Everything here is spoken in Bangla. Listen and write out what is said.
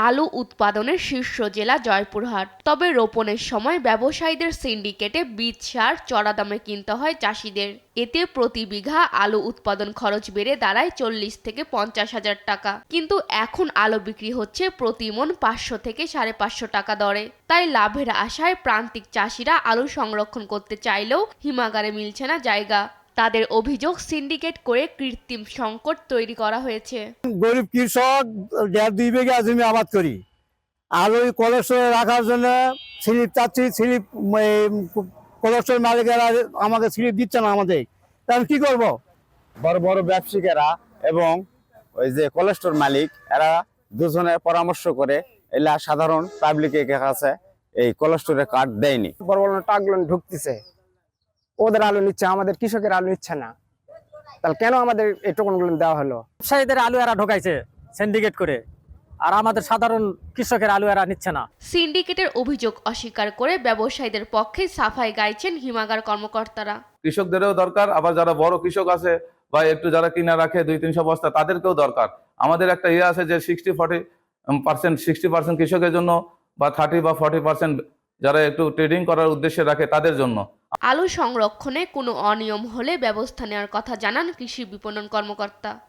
আলু উৎপাদনের শীর্ষ জেলা জয়পুরহাট। তবে রোপণের সময় ব্যবসায়ীদের সিন্ডিকেটে বীজ সার চড়া দামে কিনতে হয় চাষিদের। এতে প্রতি বিঘা আলু উৎপাদন খরচ বেড়ে দাঁড়ায় 40 থেকে 50 হাজার টাকা। কিন্তু এখন আলু বিক্রি হচ্ছে প্রতি মণ 500 থেকে 550 টাকা দরে। তাই লাভের আশায় প্রান্তিক চাষিরা আলু সংরক্ষণ করতে চাইলেও হিমাগারে মিলছে না জায়গা। তাদের অভিযোগ, সিন্ডিকেট করে কৃত্রিম সংকট তৈরি করা হয়েছে। গরিব কৃষক 1.5-2 বিঘা জমি আবাদ করি, আলু কোলেস্টোরে রাখার জন্য স্লিপ চাচ্ছি, স্লিপ কোলেস্টোর মালিকেরা আমাকে স্লিপ দিচ্ছে না আমাদের, তা আমি কি করবো? বড় বড় ব্যবসায়ীরা এবং ওই যে কোলেস্টোর মালিক এরা দুজনে পরামর্শ করে এলা সাধারণ পাবলিকের কাছে এই কোলেস্টোরের কার্ড দেয়নি। বড় বড় ট্রাকগুলো ঢুকতেছে, ওদের আলু নিচ্ছে, আমাদের কৃষকের আলু নিচ্ছে না। তাহলে কেন আমাদের এই টোকনগুলো দেওয়া হলো? ব্যবসায়ীদের আলু এরা ঢোকাইছে সিন্ডিকেট করে, আর আমাদের সাধারণ কৃষকের আলু এরা নিচ্ছে না। সিন্ডিকেটের অভিযোগ অস্বীকার করে ব্যবসায়ীদের পক্ষে সাফাই গাইছেন হিমাগার কর্মকর্তারা। কৃষকদেরও দরকার, আবার যারা বড় কৃষক আছে বা একটু যারা কিনা রাখে 200-300 বস্তা, তাদেরকেও দরকার। আমাদের একটা আছে যে 60% কৃষকের জন্য বা 30 বা 40% যারা একটু ট্রেডিং করার উদ্দেশ্যে রাখে তাদের জন্য। আলু সংরক্ষণে কোনো অনিয়ম হলে ব্যবস্থা নেওয়ার কথা জানান কৃষি বিপণন কর্মকর্তা।